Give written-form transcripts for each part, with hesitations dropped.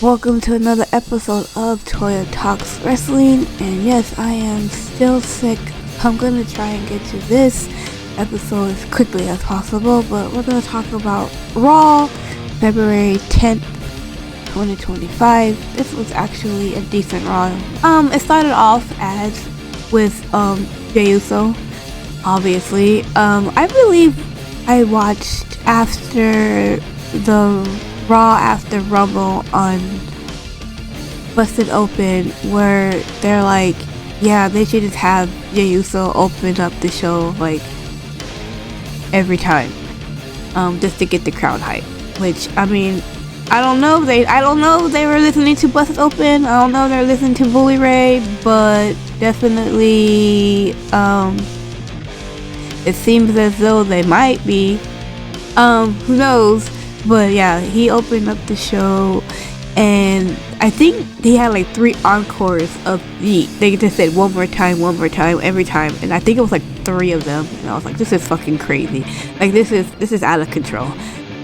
Welcome to another episode of Toya Talks Wrestling, and yes, I am still sick. I'm gonna try and get to this episode as quickly as possible, but we're gonna talk about Raw, February 10th, 2025. This was actually a decent Raw. It started off as with Jey Uso, obviously. I believe I watched after the Raw after Rumble on Busted Open, where they're like, yeah, they should just have Jey Uso open up the show like every time, just to get the crowd hype. Which, I mean, I don't know if they were listening to Busted Open. I don't know if they're listening to Bully Ray, but definitely, it seems as though they might be. Who knows? But yeah, he opened up the show, and I think he had like 3 encores of they just said one more time, every time, and I think it was like 3 of them, and I was like, this is fucking crazy. Like, this is out of control.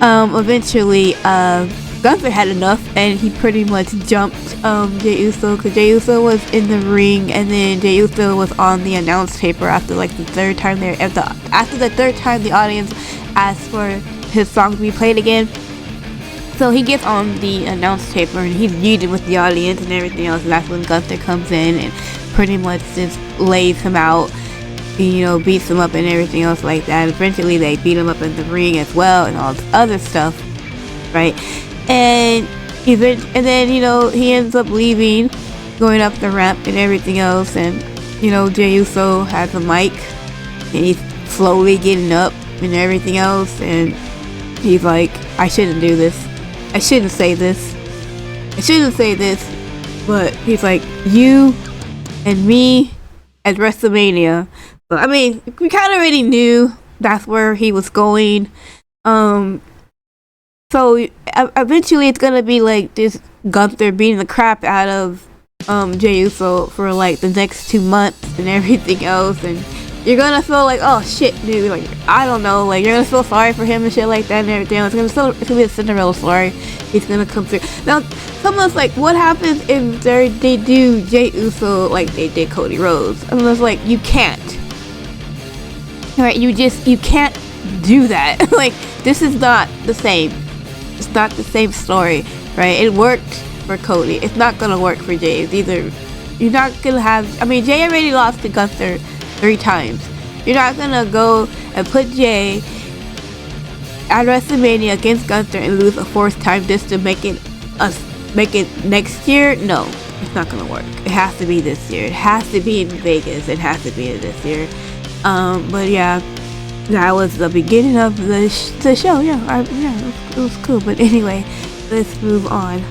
Eventually, Gunther had enough, and he pretty much jumped Jey Uso, because Jey Uso was in the ring, and then Jey Uso was on the announce taper after like the third time after the third time the audience asked for his song to be played again. So he gets on the announce taper and he's yeeted with the audience and everything else, and that's when Gunther comes in and pretty much just lays him out, beats him up and everything else like that. Eventually they beat him up in the ring as well and all this other stuff, right? And then he ends up leaving, going up the ramp and everything else, and Jey Uso has a mic and he's slowly getting up and everything else, and he's like, I shouldn't do this. I shouldn't say this. But he's like, you and me at WrestleMania. But I mean, we kind of already knew that's where he was going. So eventually it's gonna be like this Gunther beating the crap out of Jey Uso for like the next 2 months and everything else, and you're gonna feel like, oh shit, dude, like, I don't know, like, you're gonna feel sorry for him and shit like that and everything else. It's gonna be a Cinderella story. He's gonna come through. Now, someone's like, what happens if they do Jey Uso like they did Cody Rhodes? And I was like, you can't. Alright, you can't do that. Like, this is not the same. It's not the same story, right? It worked for Cody. It's not gonna work for Jey. It's either, you're not gonna have, I mean, Jey already lost to Gunther 3 times. You're not gonna go and put Jey at WrestleMania against Gunther and lose a 4th time just to make it next year. No, it's not gonna work. It has to be this year. It has to be in Vegas. It has to be this year. But yeah, that was the beginning of the show. It was cool. But anyway, let's move on.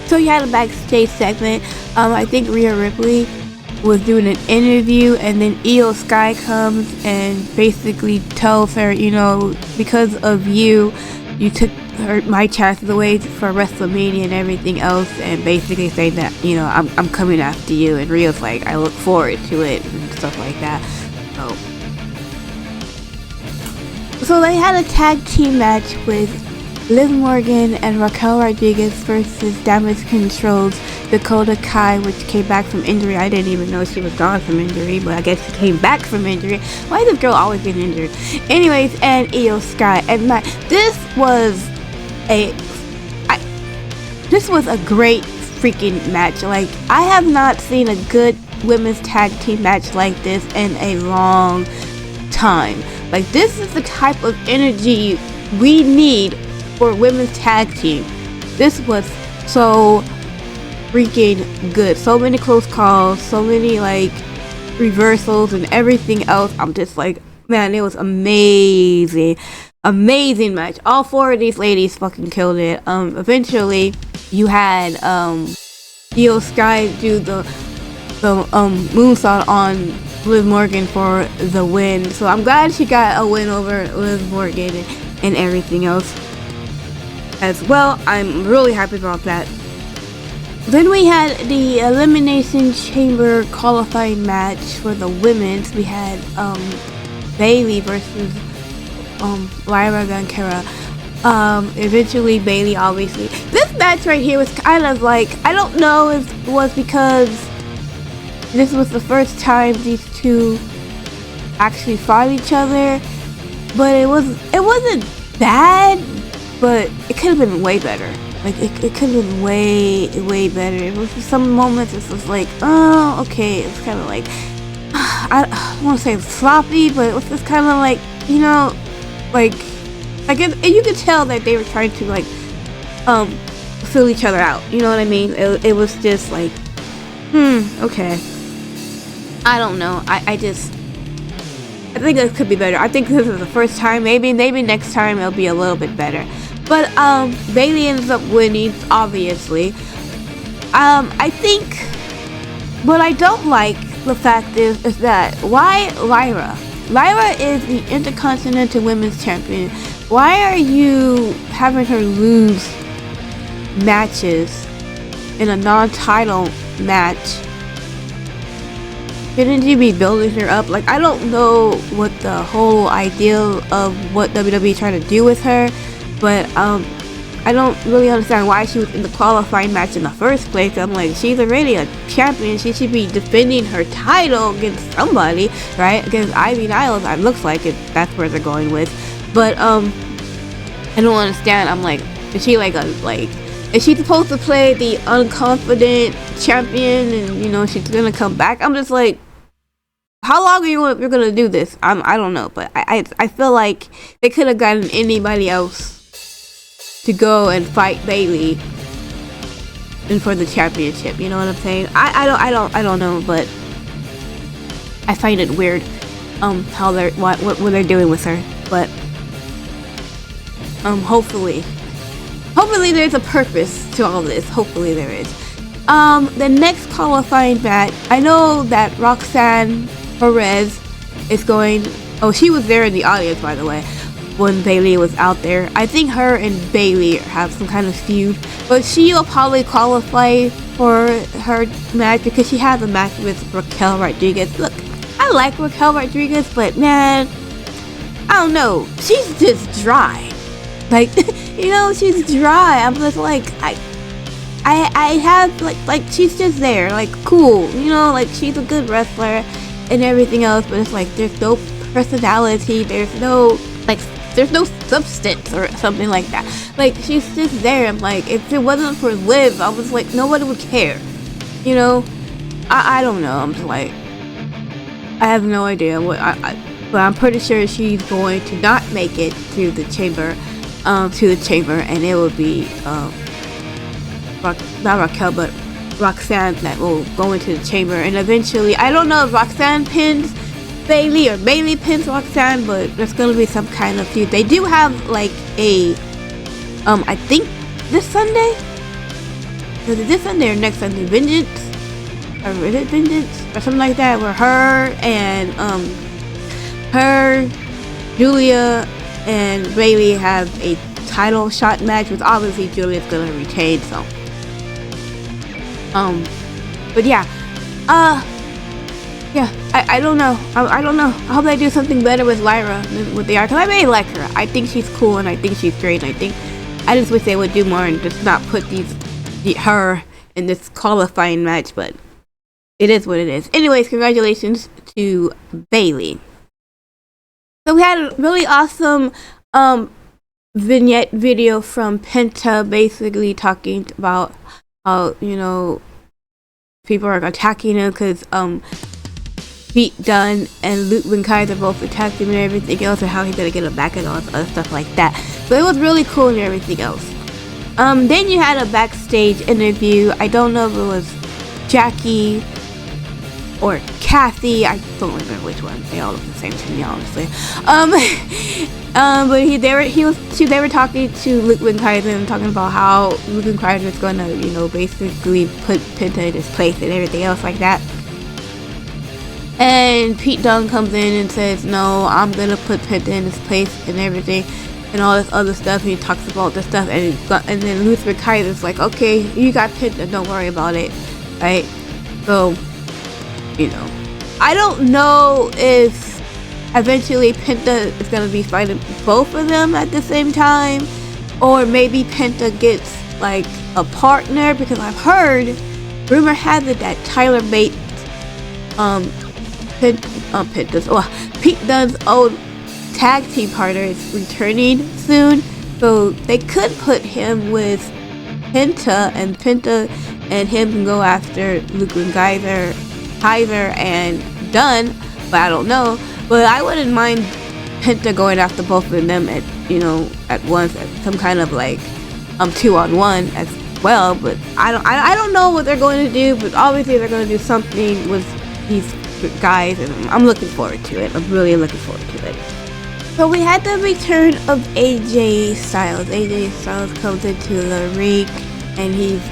So you had a backstage segment. I think Rhea Ripley was doing an interview, and then Io Sky comes and basically tells her, because of you took my chances away for WrestleMania and everything else, and basically saying that, I'm coming after you. And Rhea's like, I look forward to it and stuff like that. So they had a tag team match with Liv Morgan and Raquel Rodriguez versus Damage Control's Dakota Kai, which came back from injury. I didn't even know she was gone from injury, but I guess she came back from injury. Why is this girl always getting injured? Anyways, and Io Sky. And this was a great freaking match. Like, I have not seen a good women's tag team match like this in a long time. Like, this is the type of energy we need for women's tag team. This was so freaking good. So many close calls, so many like reversals and everything else. I'm just like, man, it was amazing match. All 4 of these ladies fucking killed it. Eventually you had Io Sky do the moonsault on Liv Morgan for the win. So I'm glad she got a win over Liv Morgan and everything else as well. I'm really happy about that. Then we had the Elimination Chamber qualifying match for the women's. We had Bayley versus Lyra Valkyria. Eventually Bayley, obviously. This match match right here was kind of like, I don't know if it was because this was the first time these two actually fought each other, but it wasn't bad, but it could have been way better. Like it could have been way better. It was some moments it was like, oh, okay, it's kind of like, I don't want to say sloppy, but it was just kind of like, you know, like you could tell that they were trying to like fill each other out. You know what I mean? It was just like, okay. I don't know. I think it could be better. I think this is the first time. Maybe next time it'll be a little bit better. But Bayley ends up winning, obviously. I think what I don't like the fact is that why Lyra? Lyra is the Intercontinental Women's Champion. Why are you having her lose matches in a non-title match? Shouldn't you be building her up? Like, I don't know what the whole idea of what WWE is trying to do with her, but I don't really understand why she was in the qualifying match in the first place. I'm like, she's already a champion. She should be defending her title against somebody, right? Against Ivy Niles. It looks like it. That's where they're going with. But I don't understand. I'm like, is she like is she supposed to play the unconfident champion and, you know, she's gonna come back? I'm just like, how long are you're gonna do this? I don't know, but I feel like they could have gotten anybody else to go and fight Bayley and for the championship. You know what I'm saying? I don't know, but I find it weird how they're what they're doing with her. But hopefully there's a purpose to all this. Hopefully there is. The next qualifying match, I know that Roxanne Perez is going. Oh, she was there in the audience, by the way, when Bayley was out there. I think her and Bayley have some kind of feud, but she will probably qualify for her match because she has a match with Raquel Rodriguez. Look, I like Raquel Rodriguez, but man, I don't know. She's just dry. Like, you know, she's dry. I'm just like, I have like she's just there, like cool, you know, like she's a good wrestler and everything else, but it's like there's no personality, there's no substance or something like that. Like, she's just there. I'm like, if it wasn't for Liv, I was like, nobody would care, you know. I don't know. I'm just like, I have no idea what but I'm pretty sure she's going to not make it to the chamber, and it will be not Raquel, but Roxanne that will go into the chamber, and eventually, I don't know if Roxanne pins Bayley or Bayley pins Roxanne, but there's gonna be some kind of feud. They do have like a I think this Sunday, was it this Sunday or next Sunday, Vengeance, or is it Vengeance or something like that, where her and Julia and Bayley have a title shot match, which obviously Julia's gonna retain. So but yeah, I don't know. I don't know. I hope they do something better with Lyra than what they are, because I really like her. I think she's cool and I think she's great. And I just wish they would do more and just not put her in this qualifying match. But it is what it is. Anyways, congratulations to Bayley. So we had a really awesome vignette video from Penta, basically talking about how, you know, people are attacking him because Pete Dunne and Ludwig Kaiser both attacked him and everything else, and how he's gonna get him back and all this other stuff like that. So it was really cool and everything else. Then you had a backstage interview. I don't know if it was Jackie or Kathy. I don't remember which one. They all look the same to me, honestly. But they were talking to Ludwig Kaiser and talking about how Ludwig Kaiser is gonna, you know, basically put Penta in his place and everything else like that. And Pete Dunne comes in and says, no, I'm gonna put Penta in his place and everything and all this other stuff. And he talks about this stuff, and then Ludwig Kaiser's like, okay, you got Penta, don't worry about it, right? So, you know, I don't know if eventually Penta is gonna be fighting both of them at the same time, or maybe Penta gets like a partner, because I've heard, rumor has it that Tyler Bates, Pete Dunne's old tag team partner is returning soon, so they could put him with Penta, and Penta and him can go after Luke and Kaiser and Dunn, but I don't know. But I wouldn't mind Penta going after both of them at once, at some kind of like 2-on-1 as well. But I don't know what they're going to do, but obviously they're going to do something with these guys, and I'm looking forward to it. I'm really looking forward to it. So we had the return of AJ Styles. AJ Styles comes into the ring, and he's,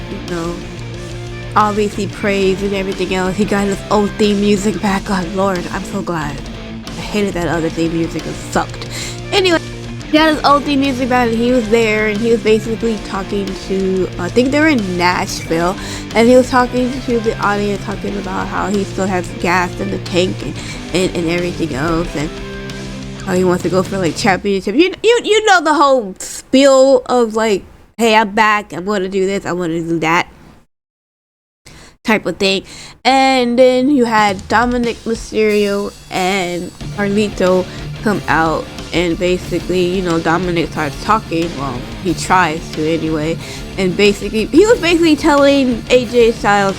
obviously praised and everything else. He got his old theme music back. God, Lord, I'm so glad. I hated that other theme music. It sucked. Anyway, he got his old theme music back, and he was there, and he was basically talking to, I think they were in Nashville, and he was talking to the audience, talking about how he still has gas in the tank and everything else, and how he wants to go for like championship. You know the whole spiel of like, hey, I'm back, I'm going to do this, I want to do that type of thing. And then you had Dominic Mysterio and Carlito come out, and basically, Dominic starts talking. Well, he tries to anyway, and basically he was basically telling AJ Styles,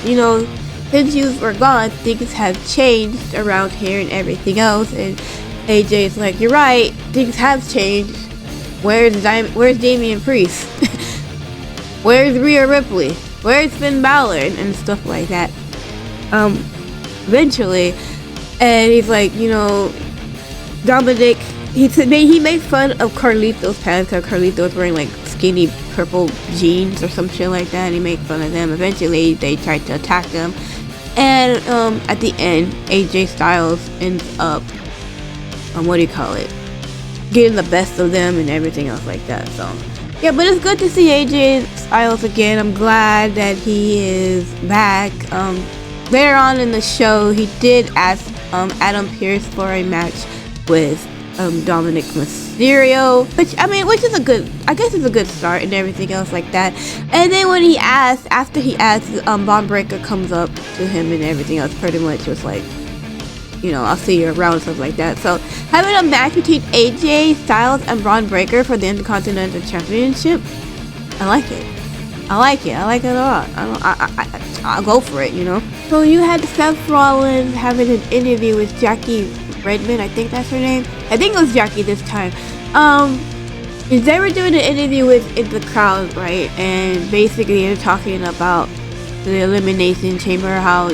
since you were gone, things have changed around here and everything else. And AJ's like, you're right, things have changed. Where's Damian Priest? Where's Rhea Ripley? Where's Finn Balor? And stuff like that. Eventually, and he's like, Dominic, he made fun of Carlito's pants, because Carlito was wearing like skinny purple jeans or some shit like that, and he made fun of them. Eventually, they tried to attack him, and at the end, AJ Styles ends up, getting the best of them and everything else like that. So yeah, but it's good to see AJ Styles again. I'm glad that he is back. Later on in the show, he did ask Adam Pearce for a match with Dominic Mysterio, which is a good, I guess it's a good start and everything else like that. And then when after he asked, Bron Breakker comes up to him and everything else, pretty much was like, I'll see you around, stuff like that. So having a match between AJ Styles and Bron Breakker for the Intercontinental Championship, I like it. I like it a lot. I'll go for it, So you had Seth Rollins having an interview with Jackie Redmond, I think that's her name. I think it was Jackie this time. They were doing an interview in the crowd, right? And basically they're talking about the Elimination Chamber, how,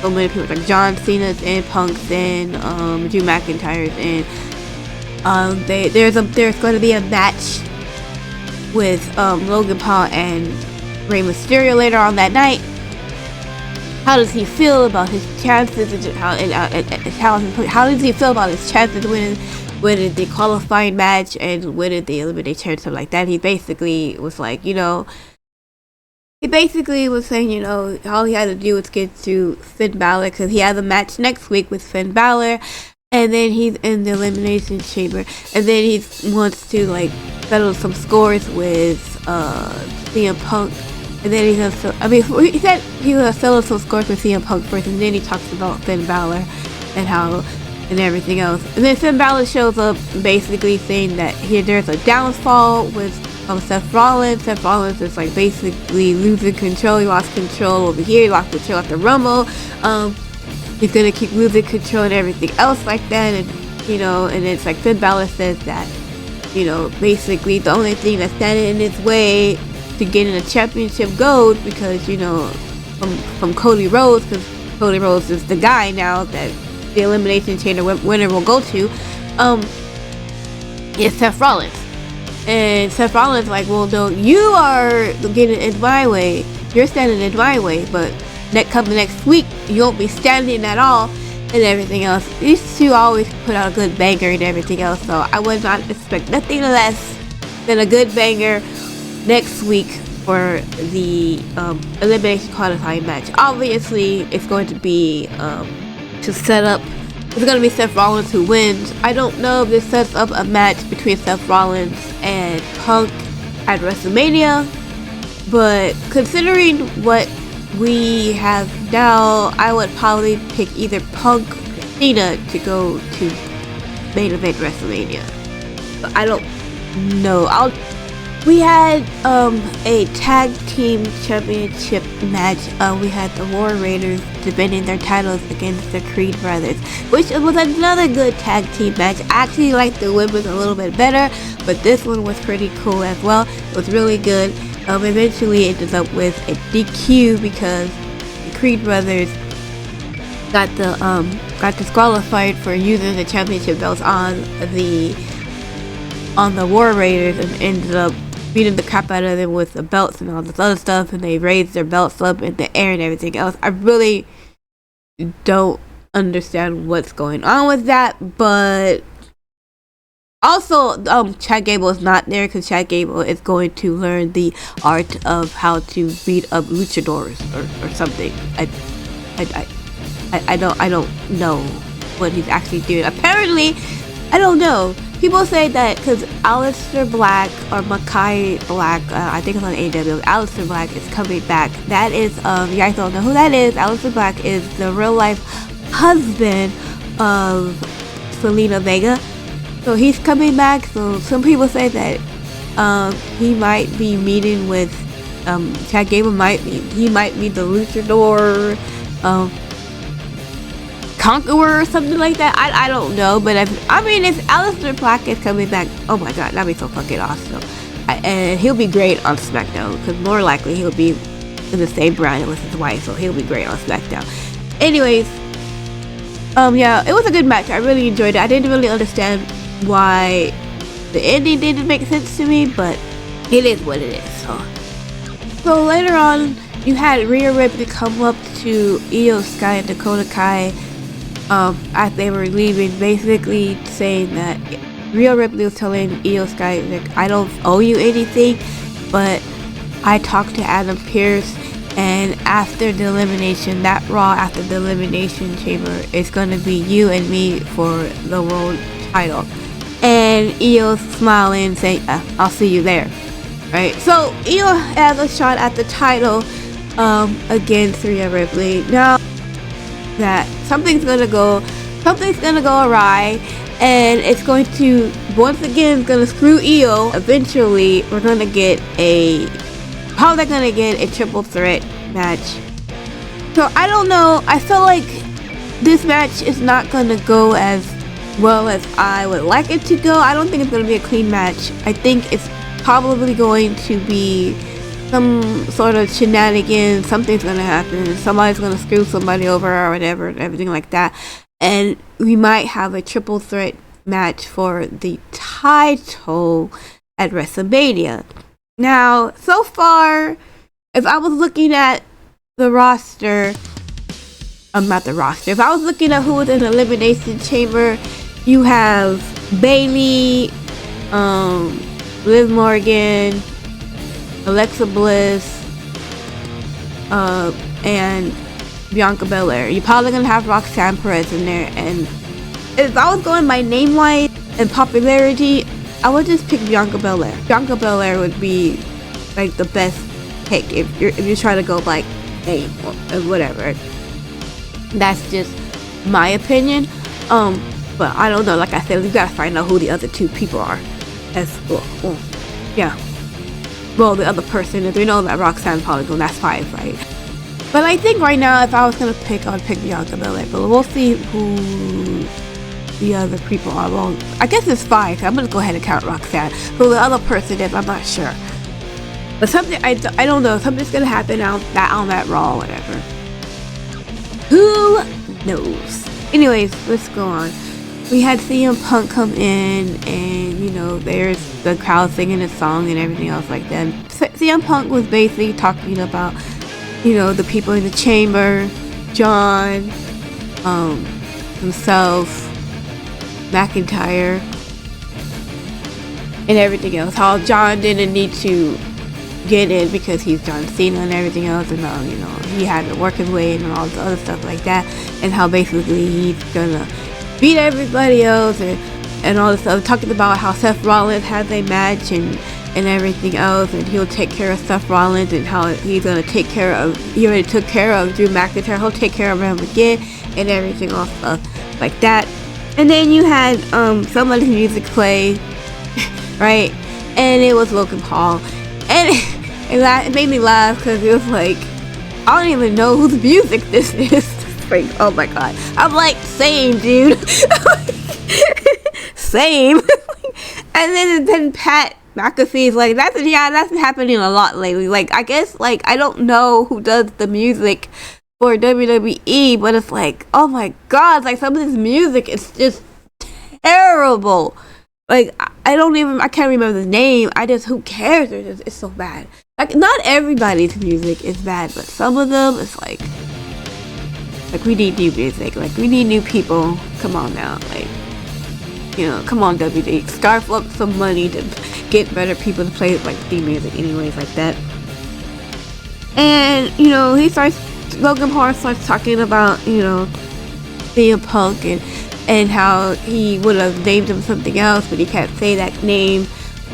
so many people like John Cena's in, Punk's in, Drew McIntyre's in. There's going to be a match with Logan Paul and Rey Mysterio later on that night. How does he feel about his chances? How does he feel about his chances winning the qualifying match and winning the elimination, something like that? He basically was like, He basically was saying, all he had to do was get to Finn Balor, because he has a match next week with Finn Balor, and then he's in the Elimination Chamber, and then he wants to, like, settle some scores with CM Punk, and then he said he was settle some scores with CM Punk first, and then he talks about Finn Balor and everything else. And then Finn Balor shows up basically saying that there's a downfall with Seth Rollins. Seth Rollins is like basically losing control. He lost control over here. He lost control at the Rumble. He's gonna keep losing control and everything else like that. And and it's like Finn Balor says that basically the only thing that's standing in his way to getting a championship gold, because from Cody Rhodes, because Cody Rhodes is the guy now that the Elimination Chamber winner will go to, is Seth Rollins. And Seth Rollins like, well, no, you are getting in my way. You're standing in my way, but coming next week, you won't be standing at all, and everything else. These two always put out a good banger and everything else, so I would not expect nothing less than a good banger next week for the elimination qualifying match. Obviously, it's going to be to set up. It's going to be Seth Rollins who wins. I don't know if this sets up a match between Seth Rollins and Punk at WrestleMania. But considering what we have now, I would probably pick either Punk or Cena to go to main event WrestleMania. But I don't know. We had a tag team championship match. We had the War Raiders defending their titles against the Creed Brothers, which was another good tag team match. I actually liked the women's a little bit better, but this one was pretty cool as well. It was really good. Eventually it ended up with a DQ because the Creed Brothers got disqualified for using the championship belts on the War Raiders and ended up beating the crap out of them with the belts and all this other stuff, and they raised their belts up in the air and everything else. I really don't understand what's going on with that, but also Chad Gable is not there because Chad Gable is going to learn the art of how to beat up luchadors or something. I don't know what he's actually doing. Apparently, I don't know. People say that because Aleister Black or Makai Black, I think it's on AEW, Aleister Black is coming back. That is, you guys don't know who that is. Aleister Black is the real life husband of Selena Vega. So he's coming back. So some people say that he might be meeting with Chad Gable. He might be the luchador conqueror or something like that. I don't know, but if Aleister Black is coming back, oh my god, that'd be so fucking awesome. And he'll be great on SmackDown because more likely he'll be in the same brand with his wife, so he'll be great on SmackDown. Anyways, yeah, it was a good match. I really enjoyed it. I didn't really understand why the ending didn't make sense to me, but it is what it is. So later on, you had Rhea Ripley come up to Io Sky and Dakota Kai as they were leaving, basically saying that Rhea Ripley was telling Io Sky, like, I don't owe you anything, but I talked to Adam Pearce, and after the elimination, that Raw after the Elimination Chamber, it's gonna be you and me for the world title. And Io smiling, saying, I'll see you there. Right? So Io has a shot at the title against Rhea Ripley. Now that something's gonna go awry, and it's going to once again screw Io. Eventually we're gonna get how they're gonna get a triple threat match. So I don't know, I feel like this match is not gonna go as well as I would like it to go. I don't think it's gonna be a clean match. I think it's probably going to be some sort of shenanigans. Something's gonna happen. Somebody's gonna screw somebody over or whatever, and everything like that. And we might have a triple threat match for the title at WrestleMania. Now, so far, if I was looking at the roster, not the roster. If I was looking at who was in the Elimination Chamber, you have Bayley, Liv Morgan, Alexa Bliss, and Bianca Belair. You're probably gonna have Roxanne Perez in there, and if I was going by name wise and popularity, I would just pick Bianca Belair. Bianca Belair would be like the best pick if you're trying to go like name or whatever. That's just my opinion. But I don't know. Like I said, we gotta find out who the other two people are. As well, yeah. Well, the other person, if we know that Roxanne Polygon, that's 5, right? But I think right now, if I was gonna pick, I would pick Bianca Belair. But we'll see who the other people are. Well, I guess it's 5. So I'm gonna go ahead and count Roxanne. Who the other person is, I'm not sure. But something, I don't know. Something's gonna happen on that Raw, or whatever. Who knows? Anyways, let's go on. We had CM Punk come in, and there's the crowd singing a song and everything else like that. CM Punk was basically talking about, the people in the chamber, John, himself, McIntyre, and everything else. How John didn't need to get in because he's John Cena and everything else, and he had to work his way in and all the other stuff like that, and how basically he's gonna beat everybody else and all this stuff. Talking about how Seth Rollins has a match, and and everything else, and he'll take care of Seth Rollins, and how he's gonna take care of, he already took care of Drew McIntyre, he'll take care of him again, and everything else like that. And then you had somebody's music play, right? And it was Logan Paul, and it made me laugh because it was like, I don't even know whose music this is. Like, oh my god, I'm like, same, dude. Same. And then Pat McAfee's like, that's been happening a lot lately. Like, I guess, like, I don't know who does the music for WWE, but it's like, oh my god, like, some of this music is just terrible. Like, I can't remember the name. Who cares? It's so bad. Like, not everybody's music is bad, but some of them, it's like, we need new music. Like, we need new people. Come on now. Like, you know, come on, WWE. Scarf up some money to get better people to play, like, theme music anyways, like that. And, you know, Logan Paul starts talking about, you know, CM Punk and how he would have named him something else, but he can't say that name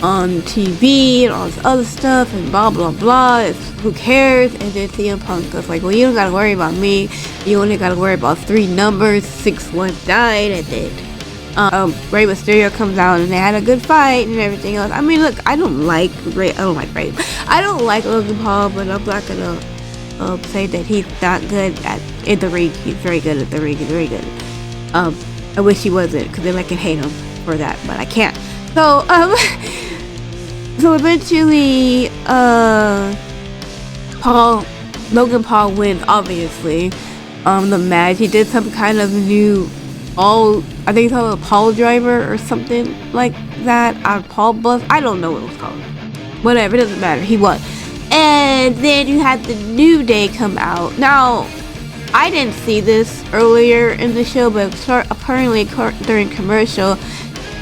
on TV and all this other stuff and blah blah blah. Who cares? And then CM Punk goes like, well, you don't gotta worry about me, you only gotta worry about 3 numbers, 619. And then Rey Mysterio comes out and they had a good fight and everything else. I mean, look, I don't like Rey, I don't like Logan Paul, but I'm not gonna say that he's not good in the ring. He's very good at the ring. He's very good. I wish he wasn't, because then I can hate him for that, but I can't. So so eventually Logan Paul wins, obviously, the match. He did some kind of new I think it's called a Paul driver or something like that. Paul Buzz, I don't know what it was called. Whatever, it doesn't matter. He won. And then you had the New Day come out. Now, I didn't see this earlier in the show, but apparently during commercial,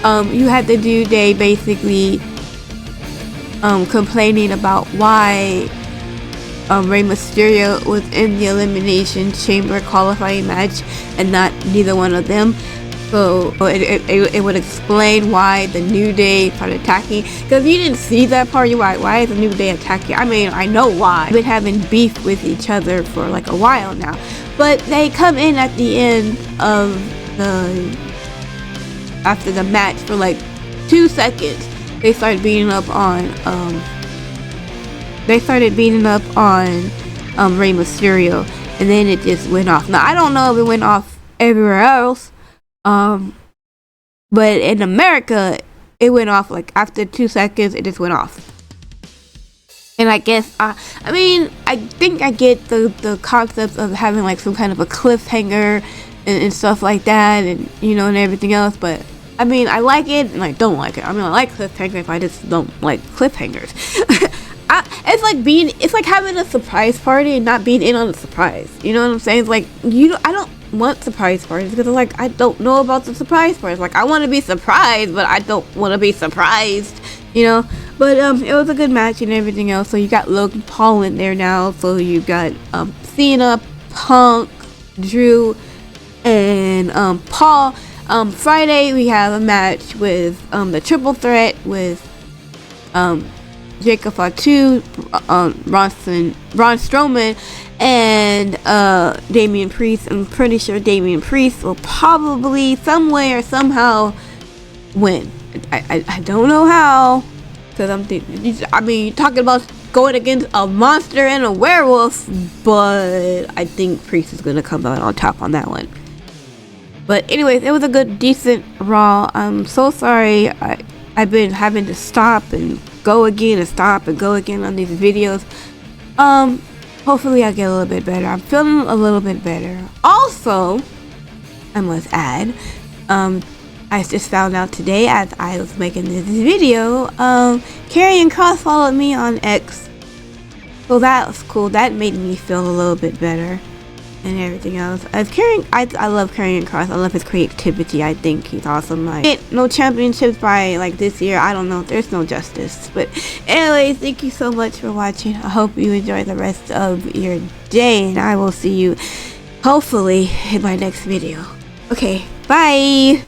you had the New Day basically complaining about why Rey Mysterio was in the Elimination Chamber qualifying match and not neither one of them. So it would explain why the New Day started attacking. Because you didn't see that part. Why is the New Day attacking? I mean, I know why. They've been having beef with each other for like a while now. But they come in at the end of after the match for like 2 seconds. They started beating up on Rey Mysterio, and then it just went off. Now I don't know if it went off everywhere else, but in America it went off like after 2 seconds. It just went off. And I guess I think I get the concept of having like some kind of a cliffhanger and stuff like that, and you know, and everything else. But I mean, I like it and I don't like it. I mean, I like cliffhangers, I just don't like cliffhangers. It's like having a surprise party and not being in on the surprise. You know what I'm saying? It's like, I don't want surprise parties because like I don't know about the surprise parties. Like, I want to be surprised, but I don't want to be surprised. You know. But it was a good match and everything else. So you got Logan Paul in there now. So you got Cena, Punk, Drew, and Paul. Friday we have a match with the Triple Threat with Jacob Fatu, Braun Strowman, and Damian Priest. I'm pretty sure Damian Priest will probably some way or somehow win. I don't know how, because you're talking about going against a monster and a werewolf, but I think Priest is gonna come out on top on that one. But anyways, it was a good, decent Raw. I'm so sorry I've been having to stop and go again and stop and go again on these videos. Hopefully I'll get a little bit better. I'm feeling a little bit better. Also, I must add, I just found out today as I was making this video, Karrion Kross followed me on X. So that was cool. That made me feel a little bit better and everything else. I love Karrion Kross. I love his creativity. I think he's awesome. No championships by like this year. I don't know. There's no justice. But anyways, thank you so much for watching. I hope you enjoy the rest of your day, and I will see you hopefully in my next video. Okay, bye.